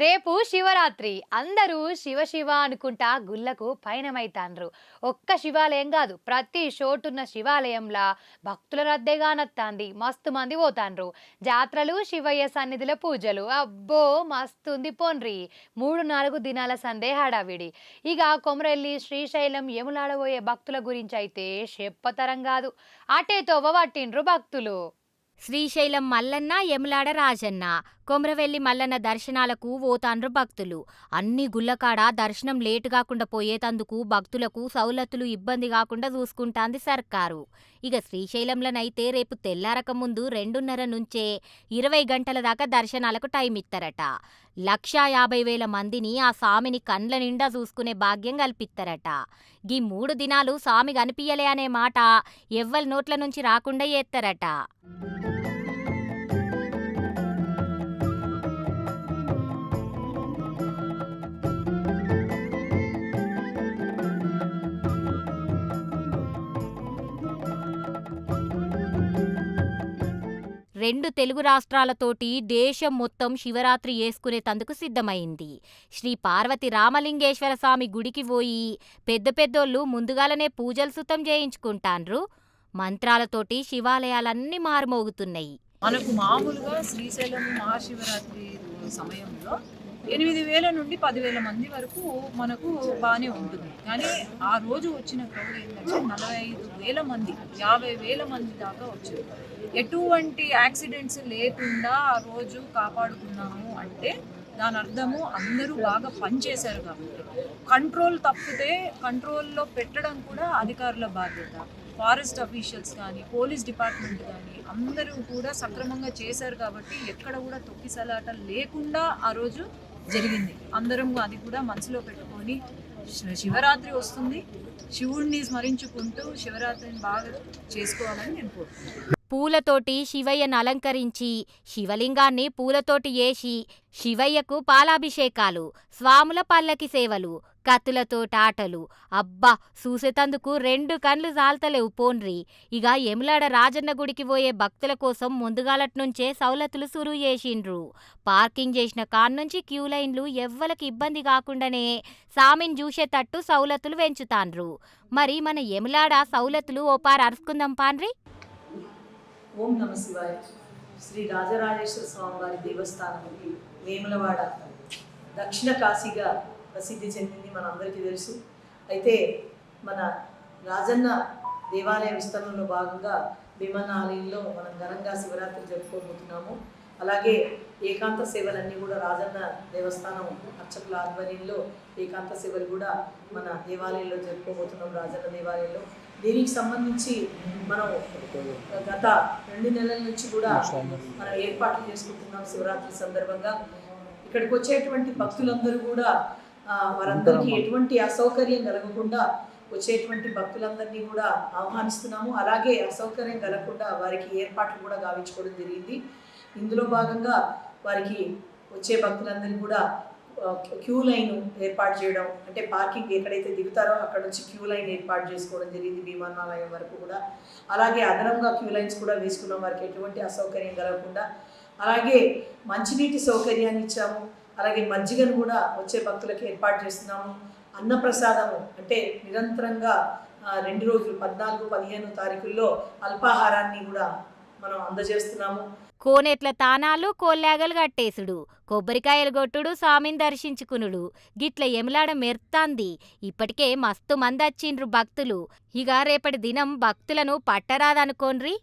రేపు శివరాత్రి అందరూ శివ శివ అనుకుంటా గుళ్ళకు పయనమైతాండ్రు. ఒక్క శివాలయం కాదు, ప్రతి చోటున్న శివాలయంలా భక్తుల రద్దెగా నత్తాంది. మస్తు మంది పోతాండ్రు. జాత్రలు, శివయ్య సన్నిధిలో పూజలు, అబ్బో మస్తుంది పోన్రి. 3-4 దినాల సందే హడావిడి. ఇక కొమరెల్లి, శ్రీశైలం, యములాడబోయే భక్తుల గురించి అయితే చెప్పతరం కాదు. అటే తోవ పట్టిండ్రు భక్తులు. శ్రీశైలం మల్లన్న, యములాడ రాజన్న, కొమరవెల్లి మల్లన్న దర్శనాలకు ఓతాండ్రు భక్తులు. అన్ని గుళ్ళకాడ దర్శనం లేటు కాకుండా పోయేతందుకు భక్తులకు సౌలతులు ఇబ్బంది కాకుండా చూసుకుంటాంది సర్కారు. ఇక శ్రీశైలంలోనైతే రేపు తెల్లారక ముందు 2:30 నుంచే 20 గంటల దాకా దర్శనాలకు టైం ఇస్తారట. 1,50,000 మందిని ఆ సామిని కండ్ల నిండా చూసుకునే భాగ్యం కల్పిస్తారట. గీ 3 దినాలు సామి కనిపియలే అనే మాట ఎవ్వరి నోట్ల నుంచి రాకుండా చేస్తారట. 2 తెలుగు రాష్ట్రాలతోటి దేశం మొత్తం శివరాత్రి చేసుకునేతందుకు సిద్ధమైంది. శ్రీ పార్వతి రామలింగేశ్వర స్వామి గుడికి పోయి పెద్ద పెద్దోళ్ళు ముందుగాలనే పూజలు సుతం చేయించుకుంటాండ్రు. మంత్రాలతోటి శివాలయాలన్నీ మారుమోగుతున్నాయి. మనకు మామూలుగా శ్రీశైలం మహాశివరాత్రి సమయంలో 8,000 నుండి 10,000 మంది వరకు మనకు బాగానే ఉంటుంది. కానీ ఆ రోజు వచ్చిన క్రౌడ్ ఏంటంటే 45,000 మంది, 50,000 మంది దాకా వచ్చారు. ఎటువంటి యాక్సిడెంట్స్ లేకుండా ఆ రోజు కాపాడుకున్నాము అంటే దాని అర్థము అందరూ బాగా పనిచేశారు కాబట్టి. కంట్రోల్ తప్పితే కంట్రోల్లో పెట్టడం కూడా అధికారుల బాధ్యత. ఫారెస్ట్ అఫీషియల్స్ కానీ, పోలీస్ డిపార్ట్మెంట్ కానీ అందరూ కూడా సక్రమంగా చేశారు కాబట్టి ఎక్కడ కూడా తొక్కిసలాట లేకుండా ఆ రోజు జరిగింది. అందరం అది కూడా మనసులో పెట్టుకొని శివరాత్రి వస్తుంది, శివుడిని స్మరించుకుంటూ శివరాత్రిని బాగా చేసుకోవాలని నేను కోరుకుంటున్నాను. పూలతోటి శివయ్యను అలంకరించి శివలింగాన్ని పూలతోటి వేసి శివయ్యకు పాలాభిషేకాలు, స్వాముల పల్లకి సేవలు, కత్తులతోటాటలు, అబ్బా చూసేతందుకు 2 కళ్ళు జాల్తలేవు పోన్రి. ఇక యములాడ రాజన్న గుడికి పోయే భక్తుల కోసం ముందుగాలట్నుంచే సౌలతులు సురువు చేసిండ్రు. పార్కింగ్ చేసిన కాన్నుంచి క్యూ లైన్లు ఎవ్వరికి ఇబ్బంది కాకుండానే సామిని చూసేటట్టు సౌలతులు పెంచుతాండ్రు. మరి మన యములాడ సౌలతులు ఓ పారు అరుచుకుందాం పాన్రి. ఓం నమ శివాయ. శ్రీ రాజరాజేశ్వర స్వామి వారి దేవస్థానం వేములవాడ దక్షిణ కాశీగా ప్రసిద్ధి చెందింది, మనందరికీ తెలుసు. అయితే మన రాజన్న దేవాలయ విస్తరణలో భాగంగా భీమన్న ఆలయంలో మనం ఘనంగా శివరాత్రి జరుపుకోబోతున్నాము. అలాగే ఏకాంత సేవలన్నీ కూడా రాజన్న దేవస్థానం అర్చకుల ఆధ్వర్యంలో ఏకాంత సేవలు కూడా మన దేవాలయంలో జరుపుకోబోతున్నాం. రాజన్న దేవాలయంలో దీనికి సంబంధించి మనం గత 2 నెలల నుంచి కూడా మనం ఏర్పాట్లు చేసుకుంటున్నాం. శివరాత్రి సందర్భంగా ఇక్కడికి వచ్చేటువంటి భక్తులందరూ కూడా వారందరికీ ఎటువంటి అసౌకర్యం కలగకుండా వచ్చేటువంటి భక్తులందరినీ కూడా ఆహ్వానిస్తున్నాము. అలాగే అసౌకర్యం కలగకుండా వారికి ఏర్పాట్లు కూడా గావించుకోవడం జరిగింది. ఇందులో భాగంగా వారికి వచ్చే భక్తులందరినీ కూడా క్యూ లైన్ ఏర్పాటు చేయడం, అంటే పార్కింగ్ ఎక్కడైతే దిగుతారో అక్కడ నుంచి క్యూ లైన్ ఏర్పాటు చేసుకోవడం జరిగింది భీమన్నాలయం వరకు కూడా. అలాగే అదనంగా క్యూ లైన్స్ కూడా వేసుకున్నాం వారికి ఎటువంటి అసౌకర్యం కలగకుండా. అలాగే మంచినీటి సౌకర్యాన్ని ఇచ్చాము. అలాగే మజ్జిగను కూడా వచ్చే భక్తులకు ఏర్పాటు చేస్తున్నాము. అన్నప్రసాదము అంటే నిరంతరంగా 2 రోజులు 14, 15 తారీఖుల్లో అల్పాహారాన్ని కూడా మనం అందజేస్తున్నాము. కోనేట్ల తానాలు, కోల్లాగలు కట్టేసుడు, కొబ్బరికాయలు కొట్టుడు, స్వామిని దర్శించుకునుడు, గిట్ల యములాడ మెర్తాంది. ఇప్పటికే మస్తు మంది వచ్చిండ్రు భక్తులు. ఇక రేపటి దినం భక్తులను పట్టరాదనుకోన్రి.